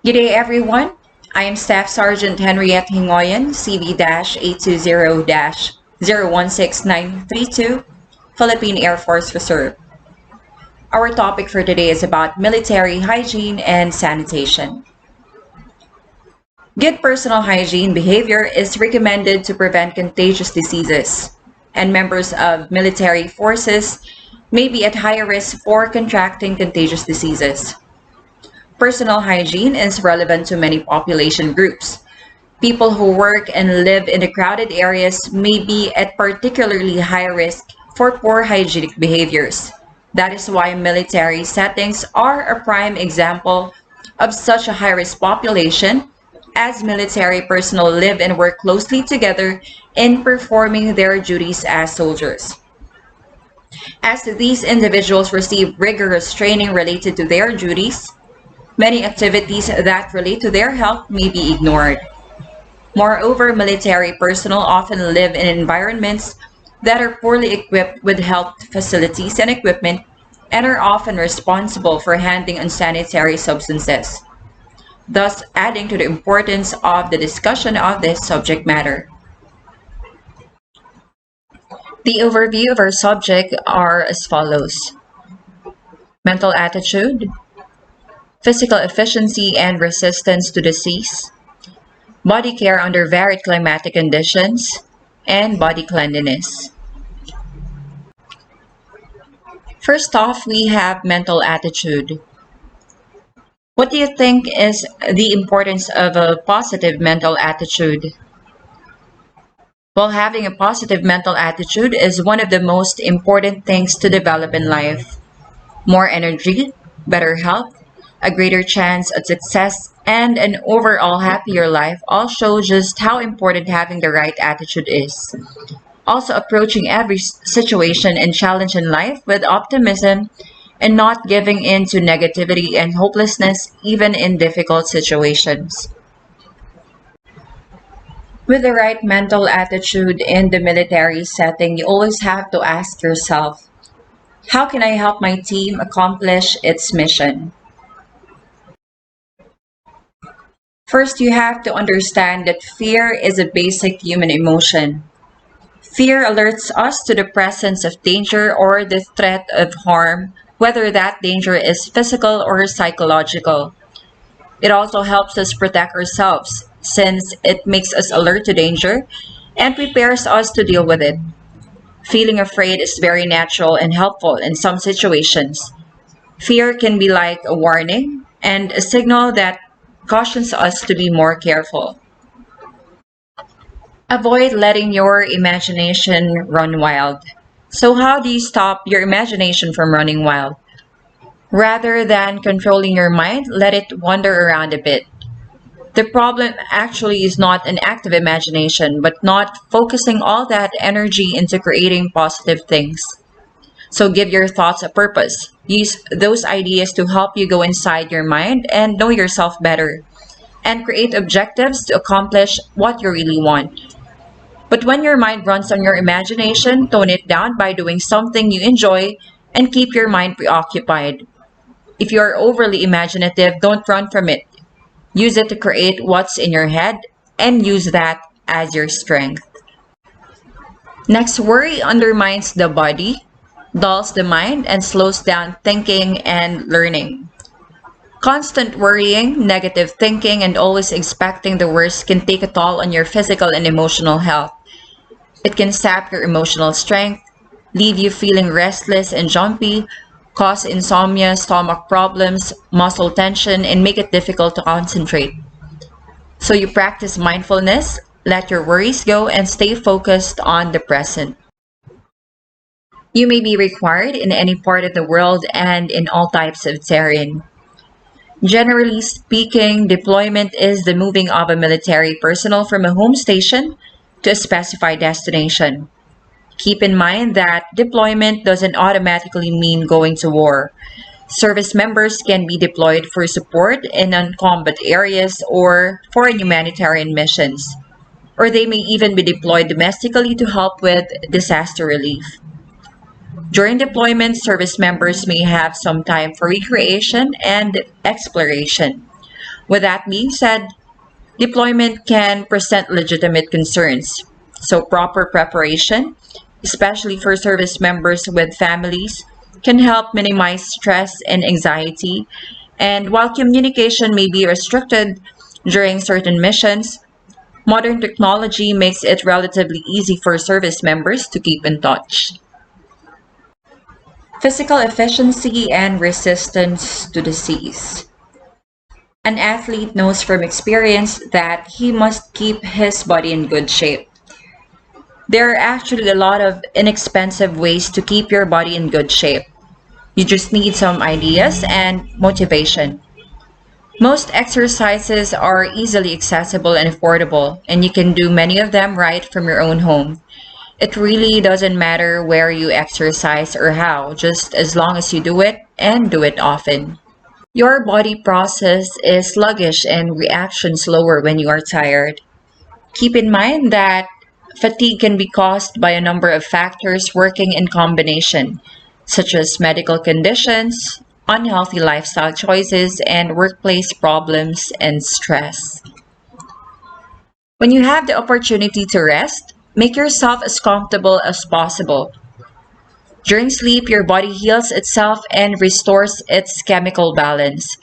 Good day, everyone. I am Staff Sergeant Henriette Hingoyan, CV-820-016932, Philippine Air Force Reserve. Our topic for today is about military hygiene and sanitation. Good personal hygiene behavior is recommended to prevent contagious diseases, and members of military forces may be at higher risk for contracting contagious diseases. Personal hygiene is relevant to many population groups. People who work and live in the crowded areas may be at particularly high risk for poor hygienic behaviors. That is why military settings are a prime example of such a high-risk population, as military personnel live and work closely together in performing their duties as soldiers. As these individuals receive rigorous training related to their duties, many activities that relate to their health may be ignored. Moreover, military personnel often live in environments that are poorly equipped with health facilities and equipment and are often responsible for handling unsanitary substances, thus adding to the importance of the discussion of this subject matter. The overview of our subject are as follows: mental attitude, physical efficiency and resistance to disease, body care under varied climatic conditions, and body cleanliness. First off, we have mental attitude. What do you think is the importance of a positive mental attitude? Well, having a positive mental attitude is one of the most important things to develop in life. More energy, better health, a greater chance at success, and an overall happier life all show just how important having the right attitude is. Also, approaching every situation and challenge in life with optimism and not giving in to negativity and hopelessness even in difficult situations. With the right mental attitude in the military setting, you always have to ask yourself, how can I help my team accomplish its mission? First, you have to understand that fear is a basic human emotion. Fear alerts us to the presence of danger or the threat of harm, whether that danger is physical or psychological. It also helps us protect ourselves, since it makes us alert to danger and prepares us to deal with it. Feeling afraid is very natural and helpful in some situations. Fear can be like a warning and a signal that cautions us to be more careful. Avoid letting your imagination run wild. So, how do you stop your imagination from running wild? Rather than controlling your mind, let it wander around a bit. The problem actually is not an active imagination, but not focusing all that energy into creating positive things. So give your thoughts a purpose. Use those ideas to help you go inside your mind and know yourself better, and create objectives to accomplish what you really want. But when your mind runs on your imagination, tone it down by doing something you enjoy and keep your mind preoccupied. If you are overly imaginative, don't run from it. Use it to create what's in your head and use that as your strength. Next, worry undermines the body, dulls the mind, and slows down thinking and learning. Constant worrying, negative thinking, and always expecting the worst can take a toll on your physical and emotional health. It can sap your emotional strength, leave you feeling restless and jumpy, cause insomnia, stomach problems, muscle tension, and make it difficult to concentrate. So you practice mindfulness, let your worries go, and stay focused on the present. You may be required in any part of the world and in all types of terrain. Generally speaking, deployment is the moving of a military personnel from a home station to a specified destination. Keep in mind that deployment doesn't automatically mean going to war. Service members can be deployed for support in non-combat areas or foreign humanitarian missions, or they may even be deployed domestically to help with disaster relief. During deployment, service members may have some time for recreation and exploration. With that being said, deployment can present legitimate concerns. So, proper preparation, especially for service members with families, can help minimize stress and anxiety. And while communication may be restricted during certain missions, modern technology makes it relatively easy for service members to keep in touch. Physical efficiency and resistance to disease. An athlete knows from experience that he must keep his body in good shape. There are actually a lot of inexpensive ways to keep your body in good shape. You just need some ideas and motivation. Most exercises are easily accessible and affordable, and you can do many of them right from your own home. It really doesn't matter where you exercise or how, just as long as you do it and do it often. Your body process is sluggish and reaction slower when you are tired. Keep in mind that fatigue can be caused by a number of factors working in combination, such as medical conditions, unhealthy lifestyle choices, and workplace problems and stress. When you have the opportunity to rest, make yourself as comfortable as possible. During sleep, your body heals itself and restores its chemical balance.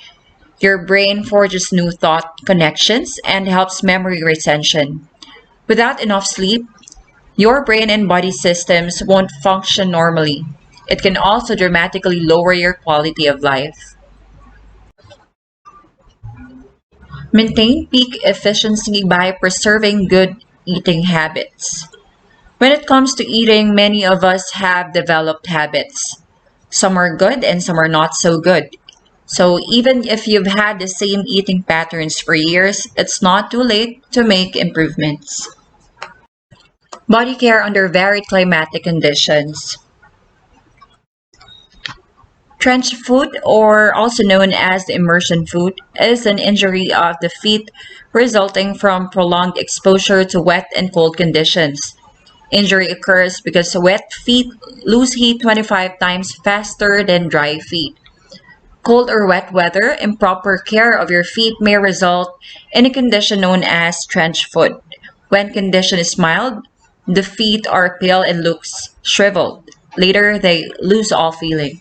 Your brain forges new thought connections and helps memory retention. Without enough sleep, your brain and body systems won't function normally. It can also dramatically lower your quality of life. Maintain peak efficiency by preserving good eating habits. When it comes to eating, many of us have developed habits. Some are good and some are not so good. So even if you've had the same eating patterns for years, it's not too late to make improvements. Body care under varied climatic conditions. Trench foot, or also known as the immersion foot, is an injury of the feet resulting from prolonged exposure to wet and cold conditions. Injury occurs because wet feet lose heat 25 times faster than dry feet. Cold or wet weather, improper care of your feet may result in a condition known as trench foot. When condition is mild, the feet are pale and looks shriveled. Later, they lose all feeling.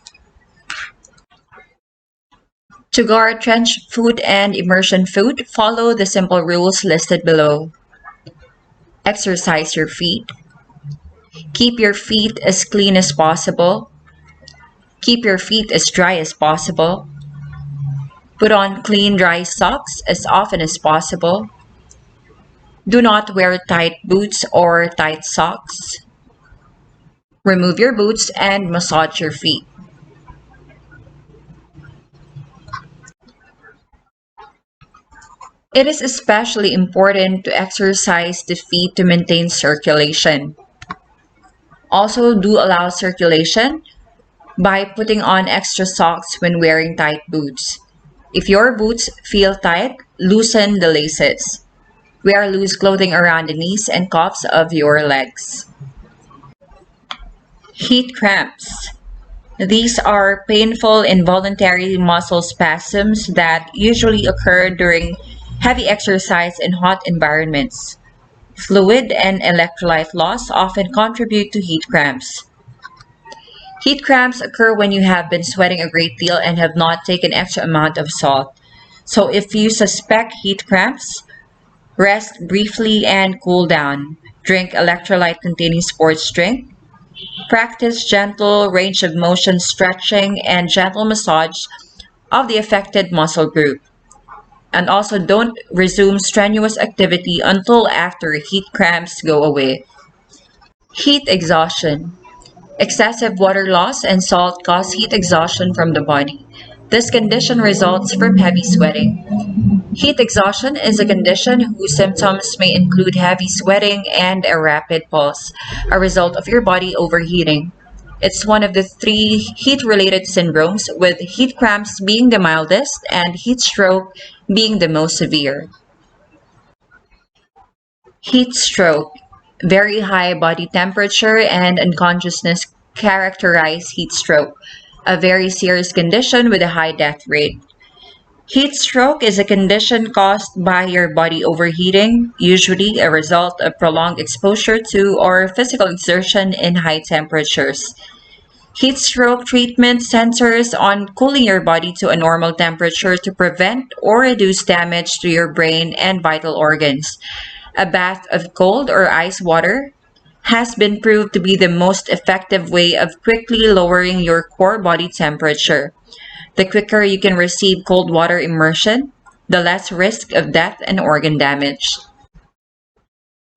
To guard trench foot and immersion foot, follow the simple rules listed below. Exercise your feet. Keep your feet as clean as possible. Keep your feet as dry as possible. Put on clean, dry socks as often as possible. Do not wear tight boots or tight socks. Remove your boots and massage your feet. It is especially important to exercise the feet to maintain circulation. Also, do allow circulation by putting on extra socks when wearing tight boots. If your boots feel tight, loosen the laces. Wear loose clothing around the knees and cuffs of your legs. Heat cramps. These are painful involuntary muscle spasms that usually occur during heavy exercise in hot environments. Fluid and electrolyte loss often contribute to heat cramps. Heat cramps occur when you have been sweating a great deal and have not taken extra amount of salt. So if you suspect heat cramps, rest briefly and cool down. Drink electrolyte containing sports drink. Practice gentle range of motion stretching and gentle massage of the affected muscle group. And also don't resume strenuous activity until after heat cramps go away. Heat exhaustion. Excessive water loss and salt cause heat exhaustion from the body. This condition results from heavy sweating. Heat exhaustion is a condition whose symptoms may include heavy sweating and a rapid pulse, a result of your body overheating. It's one of the three heat-related syndromes, with heat cramps being the mildest and heat stroke being the most severe. Heat stroke. Very high body temperature and unconsciousness characterize heat stroke, a very serious condition with a high death rate. Heat stroke is a condition caused by your body overheating, usually a result of prolonged exposure to or physical exertion in high temperatures. Heat stroke treatment centers on cooling your body to a normal temperature to prevent or reduce damage to your brain and vital organs. A bath of cold or ice water has been proved to be the most effective way of quickly lowering your core body temperature. The quicker you can receive cold water immersion, the less risk of death and organ damage.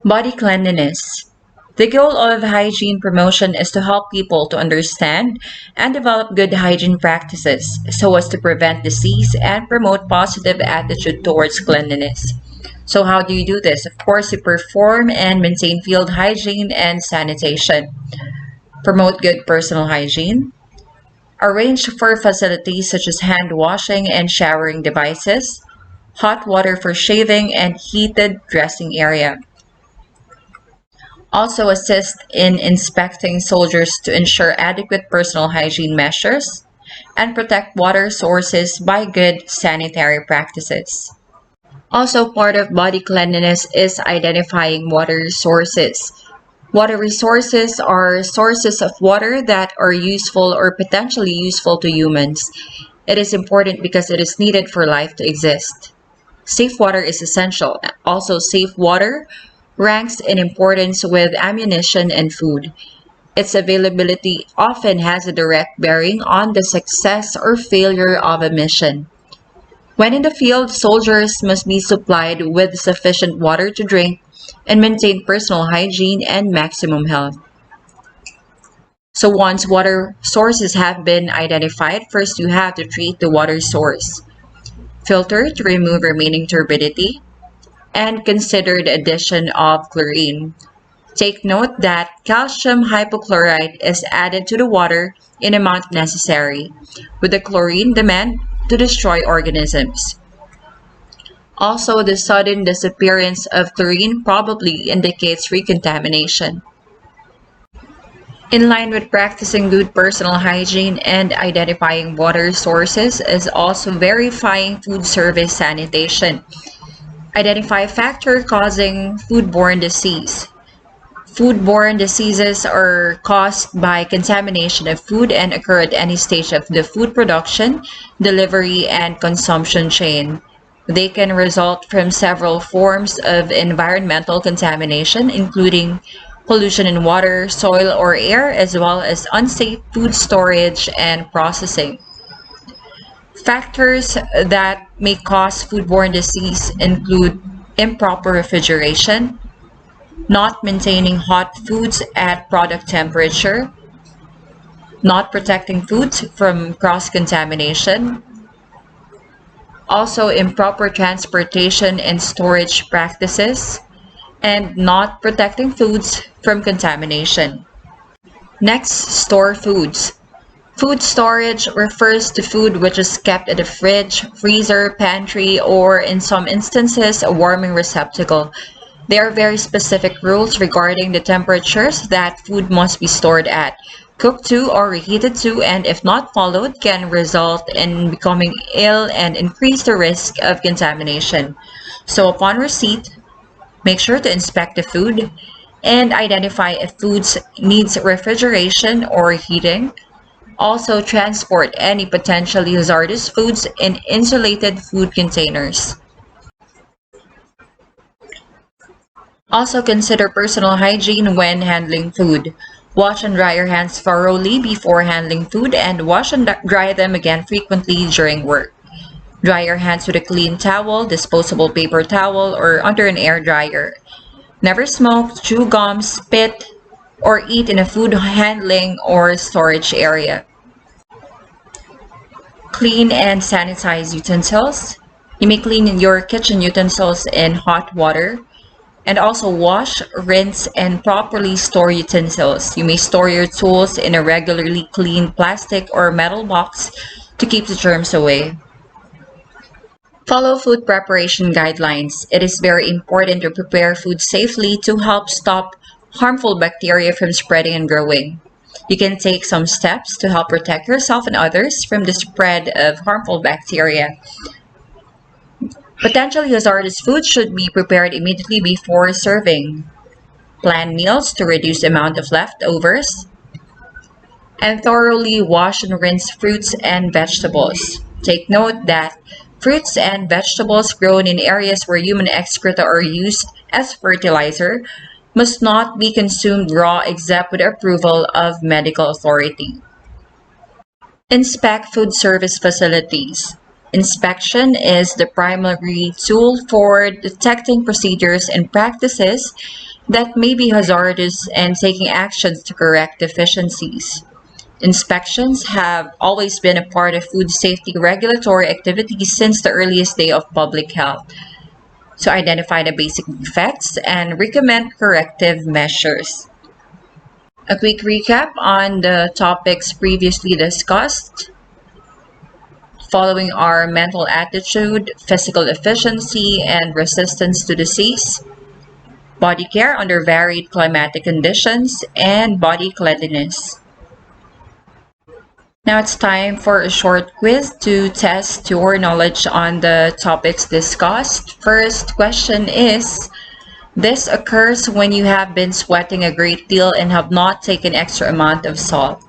Body cleanliness. The goal of hygiene promotion is to help people to understand and develop good hygiene practices so as to prevent disease and promote positive attitude towards cleanliness. So how do you do this? Of course, you perform and maintain field hygiene and sanitation. Promote good personal hygiene. Arrange for facilities such as hand washing and showering devices, hot water for shaving, and heated dressing area. Also assist in inspecting soldiers to ensure adequate personal hygiene measures and protect water sources by good sanitary practices. Also, part of body cleanliness is identifying water sources. Water resources are sources of water that are useful or potentially useful to humans. It is important because it is needed for life to exist. Safe water is essential. Also, safe water ranks in importance with ammunition and food. Its availability often has a direct bearing on the success or failure of a mission. When in the field, soldiers must be supplied with sufficient water to drink and maintain personal hygiene and maximum health. So once water sources have been identified, first you have to treat the water source. Filter to remove remaining turbidity and consider the addition of chlorine. Take note that calcium hypochlorite is added to the water in amount necessary, with the chlorine demand to destroy organisms. Also, the sudden disappearance of chlorine probably indicates recontamination. In line with practicing good personal hygiene and identifying water sources is also verifying food service sanitation. Identify factor causing foodborne disease. Foodborne diseases are caused by contamination of food and occur at any stage of the food production, delivery, and consumption chain. They can result from several forms of environmental contamination, including pollution in water, soil, or air, as well as unsafe food storage and processing. Factors that may cause foodborne disease include improper refrigeration, not maintaining hot foods at product temperature, not protecting foods from cross-contamination, also improper transportation and storage practices, and not protecting foods from contamination. Next, store foods. Food storage refers to food which is kept at a fridge, freezer, pantry, or in some instances, a warming receptacle. There are very specific rules regarding the temperatures that food must be stored at, cooked to or reheated to, and if not followed, can result in becoming ill and increase the risk of contamination. So upon receipt, make sure to inspect the food and identify if foods needs refrigeration or heating. Also transport any potentially hazardous foods in insulated food containers. Also consider personal hygiene when handling food. Wash and dry your hands thoroughly before handling food and wash and dry them again frequently during work. Dry your hands with a clean towel, disposable paper towel, or under an air dryer. Never smoke, chew gum, spit, or eat in a food handling or storage area. Clean and sanitize utensils. You may clean your kitchen utensils in hot water and also wash, rinse, and properly store utensils. You may store your tools in a regularly cleaned plastic or metal box to keep the germs away. Follow food preparation guidelines. It is very important to prepare food safely to help stop harmful bacteria from spreading and growing. You can take some steps to help protect yourself and others from the spread of harmful bacteria. Potentially hazardous foods should be prepared immediately before serving. Plan meals to reduce the amount of leftovers. And thoroughly wash and rinse fruits and vegetables. Take note that fruits and vegetables grown in areas where human excreta are used as fertilizer must not be consumed raw except with approval of medical authority. Inspect food service facilities. Inspection is the primary tool for detecting procedures and practices that may be hazardous and taking actions to correct deficiencies. Inspections have always been a part of food safety regulatory activities since the earliest day of public health to identify the basic defects and recommend corrective measures. A quick recap on the topics previously discussed. Following are mental attitude, physical efficiency, and resistance to disease, body care under varied climatic conditions, and body cleanliness. Now it's time for a short quiz to test your knowledge on the topics discussed. First question is, this occurs when you have been sweating a great deal and have not taken extra amount of salt.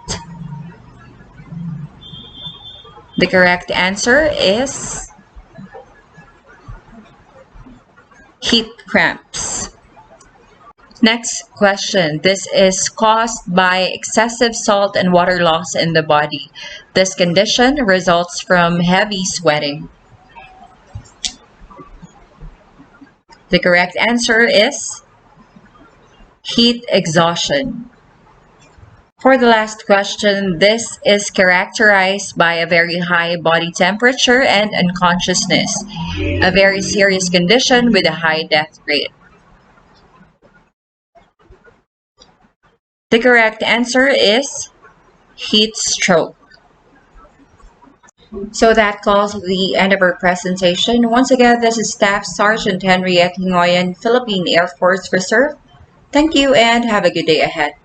The correct answer is heat cramps. Next question. This is caused by excessive salt and water loss in the body. This condition results from heavy sweating. The correct answer is heat exhaustion. For the last question, this is characterized by a very high body temperature and unconsciousness, a very serious condition with a high death rate. The correct answer is heat stroke. So that calls the end of our presentation. Once again, this is Staff Sergeant Henriette Hingoyan, Philippine Air Force Reserve. Thank you and have a good day ahead.